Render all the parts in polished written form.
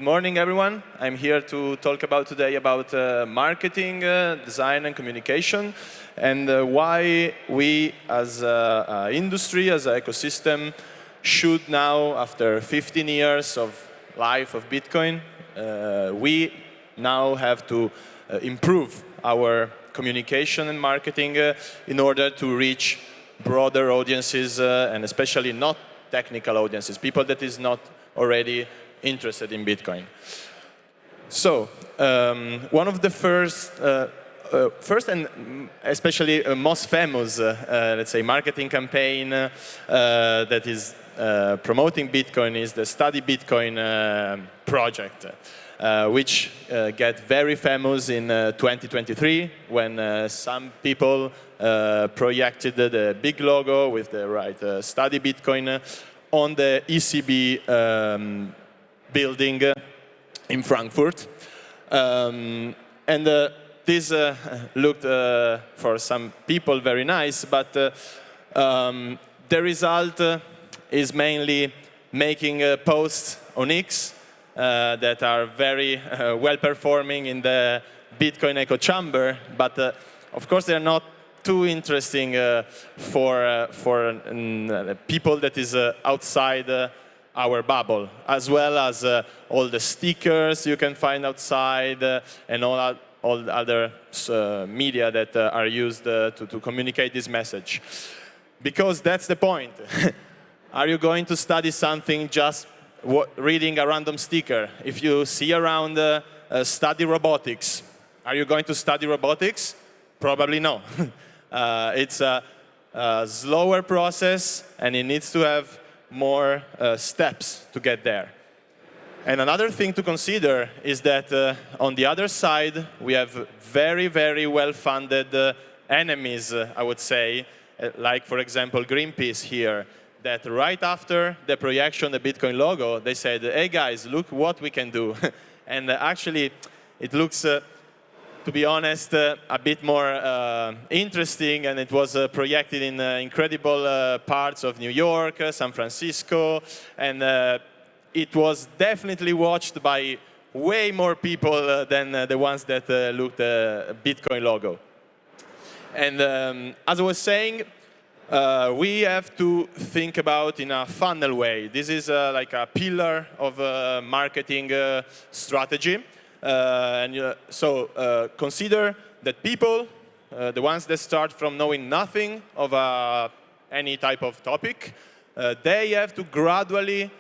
Good morning, everyone. I'm here to talk today about marketing, design, and communication, and why we, as an industry, as an ecosystem, should now, after 15 years of life of Bitcoin, we now have to improve our communication and marketing in order to reach broader audiences, and especially not technical audiences, people that is not already interested in Bitcoin. So, one of the first and especially most famous, let's say, marketing campaign that is promoting Bitcoin is the Study Bitcoin project, which got very famous in 2023 when some people projected the big logo with the right Study Bitcoin on the ECB building in Frankfurt. And this looked for some people very nice, but the result is mainly making posts on X that are very well performing in the Bitcoin echo chamber, but of course they are not too interesting for people that is outside our bubble, as well as all the stickers you can find outside and all other media that are used to communicate this message. Because that's the point. Are you going to study something just reading a random sticker? If you see around study robotics, are you going to study robotics? Probably no. It's a slower process, and it needs to have more steps to get there. And another thing to consider is that on the other side, we have very, very well-funded enemies, I would say, like, for example, Greenpeace here, that right after the projection of the Bitcoin logo, they said, hey guys, look what we can do. And actually, it looks, to be honest, a bit more interesting, and it was projected in incredible parts of New York, San Francisco, and it was definitely watched by way more people than the ones that looked at the Bitcoin logo. And as I was saying, we have to think about in a funnel way. This is like a pillar of marketing strategy. So consider that people, the ones that start from knowing nothing of any type of topic, they have to gradually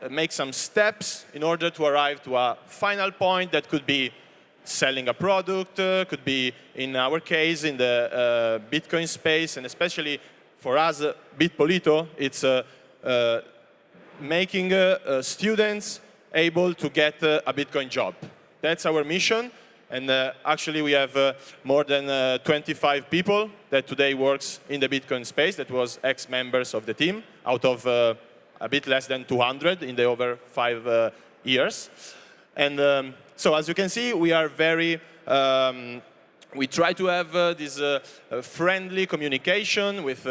make some steps in order to arrive to a final point that could be selling a product, could be, in our case, in the Bitcoin space, and especially for us, Bitpolito, it's making students able to get a Bitcoin job. That's our mission, and actually we have more than 25 people that today works in the Bitcoin space that was ex-members of the team, out of a bit less than 200 in the over 5 years. And so as you can see, we are very, we try to have this friendly communication with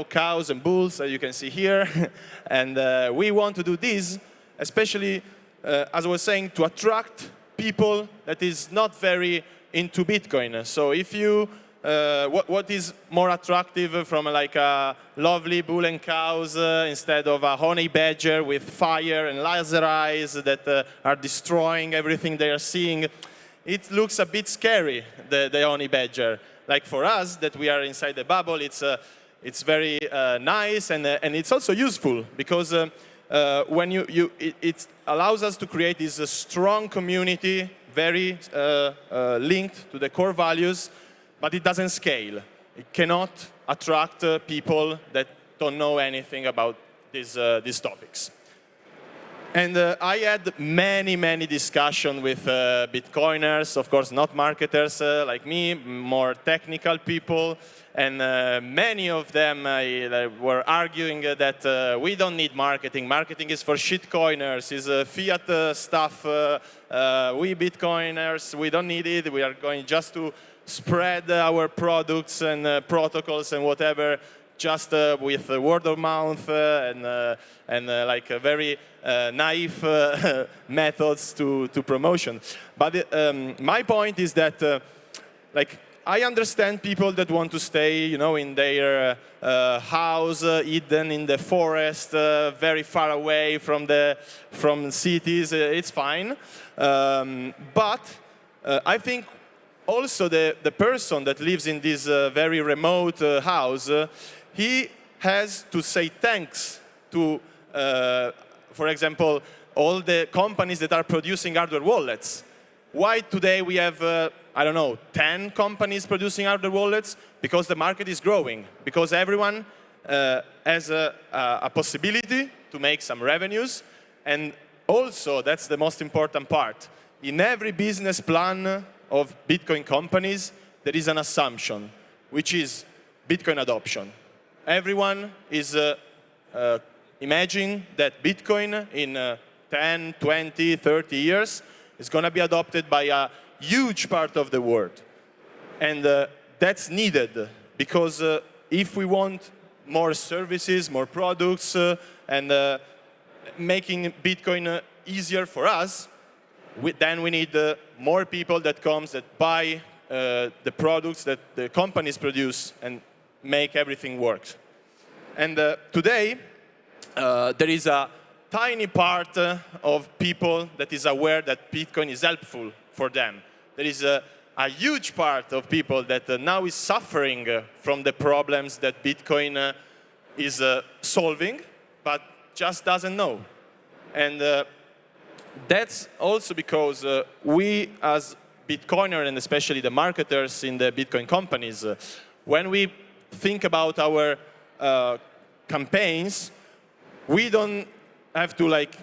cows and bulls, as you can see here. And we want to do this, especially as I was saying, to attract people that is not very into Bitcoin. So if you, what is more attractive from like a lovely bull and cows instead of a honey badger with fire and laser eyes that are destroying everything they are seeing? It looks a bit scary, the honey badger. Like for us, that we are inside the bubble, it's very nice, and it's also useful because when it allows us to create this strong community, very linked to the core values, but it doesn't scale. It cannot attract people that don't know anything about these topics. And I had many discussions with Bitcoiners, of course not marketers like me, more technical people, and many of them were arguing that we don't need marketing. Marketing is for shitcoiners, is fiat stuff. We Bitcoiners, we don't need it. We are going just to spread our products and protocols and whatever just with word of mouth and like very naive methods to promotion. But my point is that like I understand people that want to stay, you know, in their house, hidden in the forest, very far away from cities. It's fine, but I think also the person that lives in this very remote house, he has to say thanks to, for example, all the companies that are producing hardware wallets. Why today we have, I don't know, 10 companies producing hardware wallets? Because the market is growing. Because everyone has a possibility to make some revenues. And also, that's the most important part. In every business plan of Bitcoin companies, there is an assumption, which is Bitcoin adoption. Everyone is imagining that Bitcoin in 10, 20, 30 years is going to be adopted by a huge part of the world. And that's needed, because if we want more services, more products, and making Bitcoin easier for us, then we need more people that buy the products that the companies produce and make everything work. And today, there is a tiny part of people that is aware that Bitcoin is helpful for them. There is a huge part of people that now is suffering from the problems that Bitcoin is solving, but just doesn't know. And that's also because we, as Bitcoiners, and especially the marketers in the Bitcoin companies, when we think about our campaigns, we don't have to like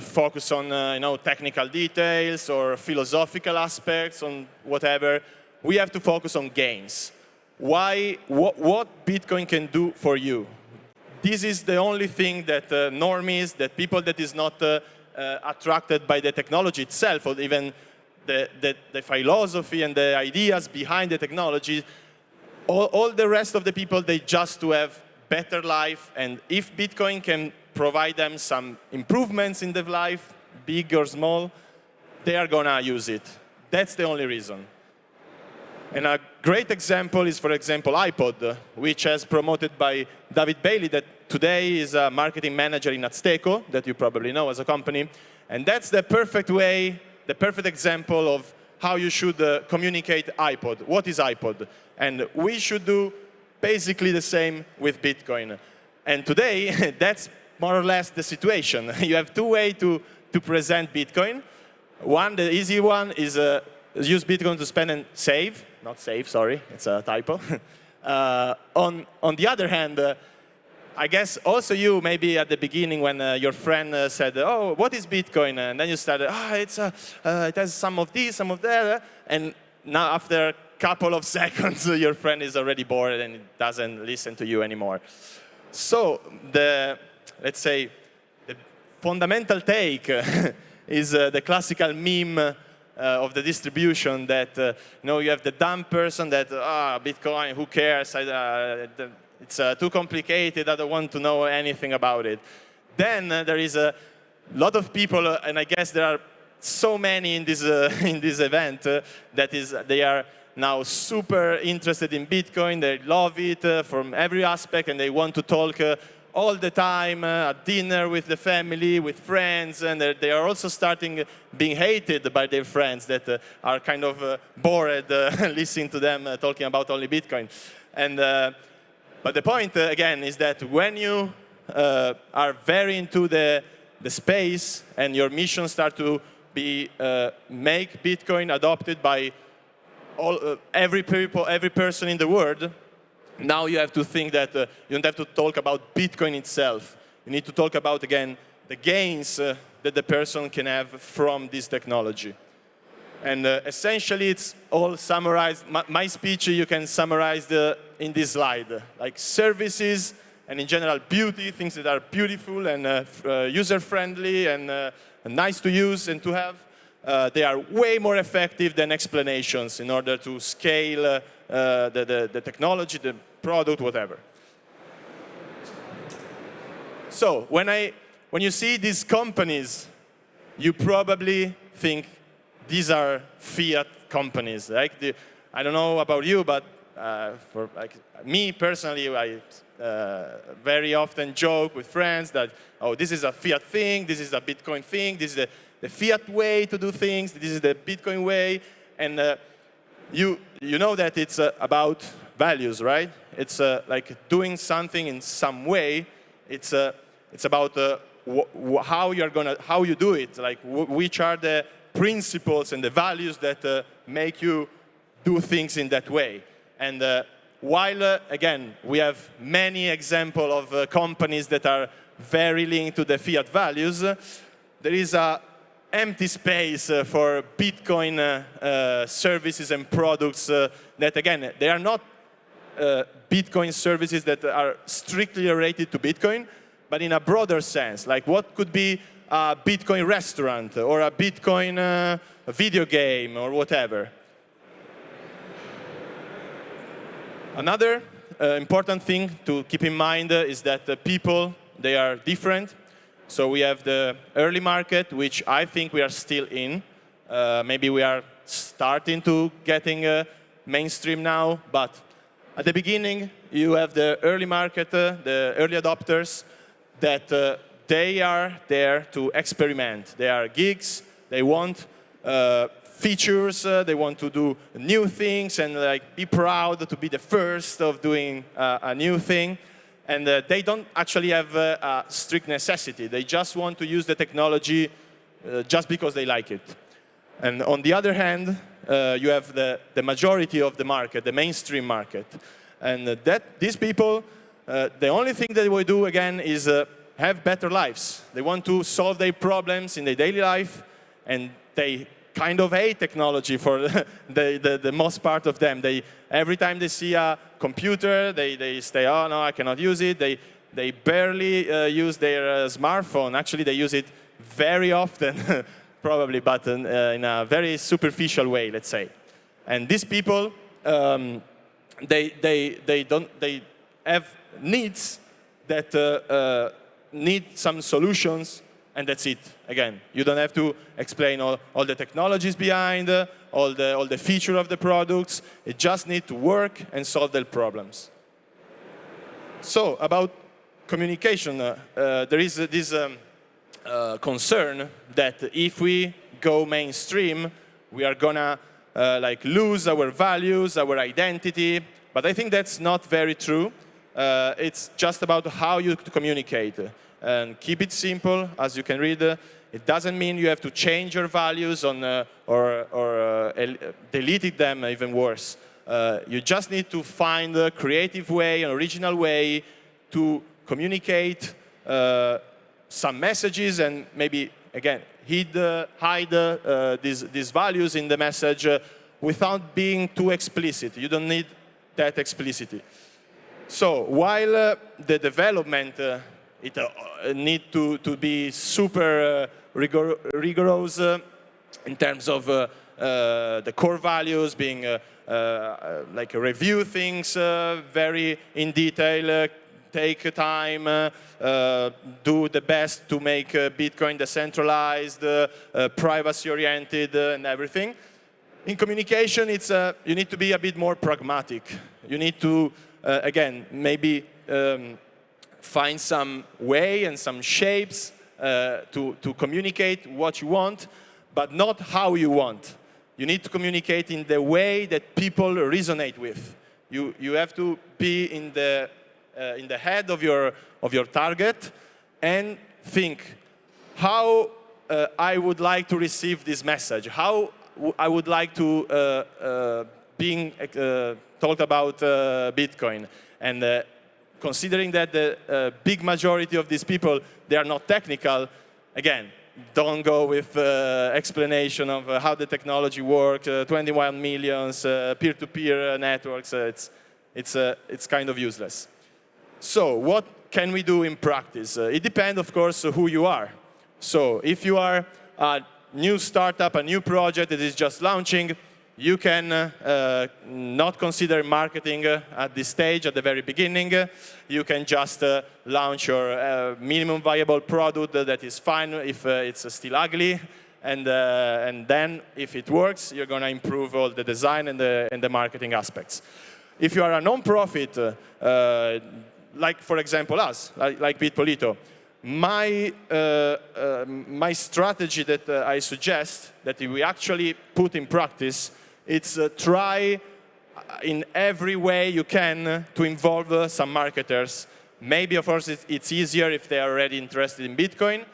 focus on technical details or philosophical aspects on whatever. We have to focus on gains. What Bitcoin can do for you. This is the only thing that normies, that people that is not attracted by the technology itself, or even the philosophy and the ideas behind the technology, all the rest of the people, they just to have better life. And if Bitcoin can provide them some improvements in their life, big or small, they are going to use it. That's the only reason. And a great example is, for example, iPod, which is promoted by David Bailey, that today is a marketing manager in Azteco, that you probably know as a company. And that's the perfect way, the perfect example of how you should communicate iPod. What is iPod? And we should do basically the same with Bitcoin. And today, that's more or less the situation. You have two ways to present Bitcoin. One, the easy one, is use Bitcoin to spend and save. Not save, sorry, it's a typo. On the other hand, I guess also you, maybe at the beginning when your friend said, oh, what is Bitcoin? And then you started, it has some of this, some of that. And now after a couple of seconds, your friend is already bored and doesn't listen to you anymore. So let's say, the fundamental take is the classical meme of the distribution that, you have the dumb person that, Bitcoin, who cares? It's too complicated, I don't want to know anything about it. Then there is a lot of people, and I guess there are so many in this event, they are now super interested in Bitcoin, they love it from every aspect, and they want to talk all the time at dinner with the family, with friends, and they are also starting being hated by their friends that are kind of bored listening to them talking about only Bitcoin. And but the point again is that when you are very into the space and your mission start to be make Bitcoin adopted by every person in the world, now you have to think that you don't have to talk about Bitcoin itself. You need to talk about, again, the gains that the person can have from this technology. And essentially, it's all summarized. My speech, you can summarize in this slide. Like services, and in general, beauty, things that are beautiful and user-friendly and nice to use and to have. They are way more effective than explanations in order to scale the technology, the product, whatever. So when you see these companies, you probably think these are fiat companies. Like I don't know about you, but for like me personally, I very often joke with friends that, oh, this is a fiat thing, this is a Bitcoin thing, this is the fiat way to do things, this is the Bitcoin way, and you know that it's about values, right? It's like doing something in some way. It's about how you do it, like which are the principles and the values that make you do things in that way. And while, again, we have many examples of companies that are very linked to the fiat values, there is an empty space for Bitcoin services and products that, again, they are not Bitcoin services that are strictly related to Bitcoin, but in a broader sense. Like what could be a Bitcoin restaurant or a Bitcoin video game or whatever. Another important thing to keep in mind is that people, they are different. So we have the early market, which I think we are still in. Maybe we are starting to getting mainstream now, but at the beginning, you have the early market, the early adopters, that they are there to experiment. They are geeks, they want features, they want to do new things and like be proud to be the first of doing a new thing. And they don't actually have a strict necessity. They just want to use the technology just because they like it. And on the other hand, you have the majority of the market, the mainstream market. And these people, the only thing that they do, again, is have better lives. They want to solve their problems in their daily life, and they kind of hate technology for the most part of them. Every time they see a computer, they say, oh, no, I cannot use it. They barely use their smartphone. Actually, they use it very often, probably, but in a very superficial way, let's say. And these people, they have needs that need some solutions, and that's it. Again, you don't have to explain all the technologies behind, all the features of the products. It just needs to work and solve their problems. So about communication, there is this concern that if we go mainstream, we are gonna like lose our values, our identity. But I think that's not very true. It's just about how you communicate. And keep it simple, as you can read. It doesn't mean you have to change your values or delete them, even worse. You just need to find a creative way, an original way to communicate some messages and maybe, again, hide these values in the message without being too explicit. You don't need that explicitity. So while the development it needs to be super rigorous in terms of the core values, being like review things very in detail, take time, do the best to make Bitcoin decentralized, privacy-oriented, and everything. In communication, you need to be a bit more pragmatic. You need to, again, maybe find some way and some shapes to communicate what you want, but not how you want. You need to communicate in the way that people resonate with. You have to be in the head of your target and think how I would like to receive this message, how I would like to being talked about Bitcoin. And considering that the big majority of these people, they are not technical, again, don't go with explanation of how the technology works, 21 millions, peer-to-peer networks. It's kind of useless. So what can we do in practice? It depends, of course, who you are. So if you are a new startup, a new project that is just launching, you can not consider marketing at this stage, at the very beginning. You can just launch your minimum viable product that is fine if it's still ugly. And then, if it works, you're going to improve all the design and the marketing aspects. If you are a non-profit, like, for example, us, like Bitpolito, my strategy that I suggest that we actually put in practice, it's try in every way you can to involve some marketers. Maybe, of course, it's easier if they are already interested in Bitcoin.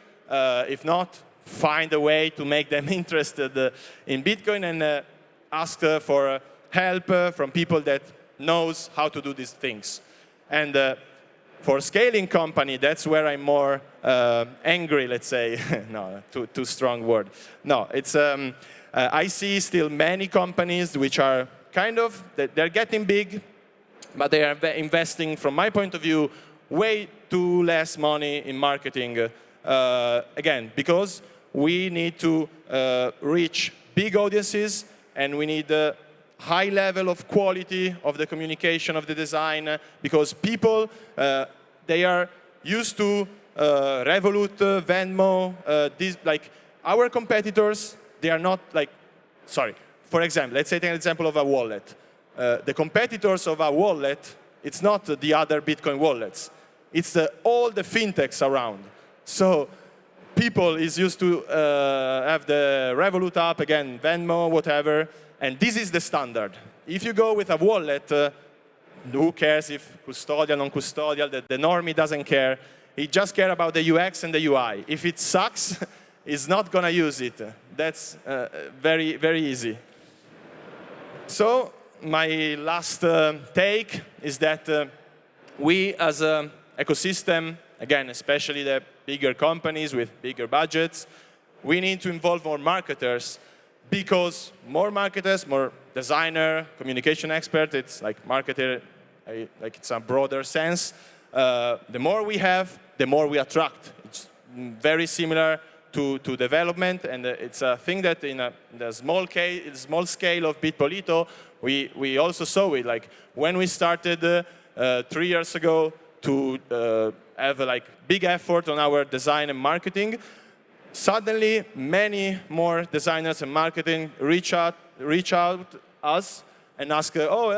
If not, find a way to make them interested in Bitcoin and ask for help from people that knows how to do these things. And for scaling company, that's where I'm more angry, let's say. No, too strong word. No, it's I see still many companies which are kind of, they're getting big, but they are investing, from my point of view, way too less money in marketing. Again, because we need to reach big audiences, and we need a high level of quality of the communication of the design, because people, they are used to Revolut, Venmo, like our competitors, they are not like, sorry, for example, let's take an example of a wallet. The competitors of a wallet, it's not the other Bitcoin wallets. It's all the fintechs around. So people is used to have the Revolut app, again, Venmo, whatever, and this is the standard. If you go with a wallet, who cares if custodial, non-custodial, the normie doesn't care. He just cares about the UX and the UI. If it sucks, he's not going to use it. That's very, very easy. So my last take is that we as an ecosystem, again, especially the bigger companies with bigger budgets, we need to involve more marketers, because more marketers, more designer, communication expert, it's like marketer, like it's a broader sense. The more we have, the more we attract. It's very similar to development, and it's a thing that in the small scale of Bitpolito, we also saw it. Like when we started 3 years ago to have a big effort on our design and marketing, suddenly many more designers and marketing reach out us and ask, oh,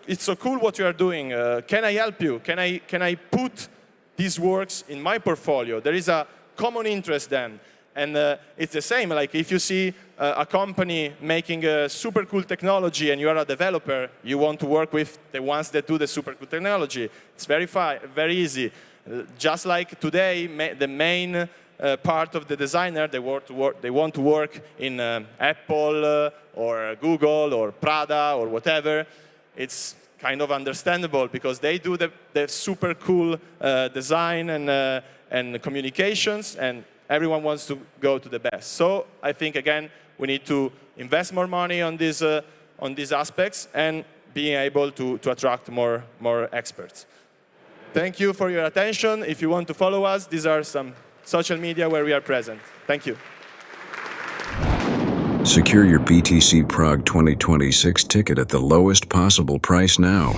it's so cool what you are doing. Can I help you? Can I put these works in my portfolio? There is a common interest then. And it's the same, like if you see a company making a super cool technology and you are a developer, you want to work with the ones that do the super cool technology. It's very easy. Just like today, the main part of the designer, they want to work in Apple or Google or Prada or whatever. It's kind of understandable because they do the super cool design and communications, and everyone wants to go to the best. So I think, again, we need to invest more money on these aspects and being able to attract more experts. Thank you for your attention. If you want to follow us, these are some social media where we are present. Thank you. Secure your BTC Prague 2026 ticket at the lowest possible price now.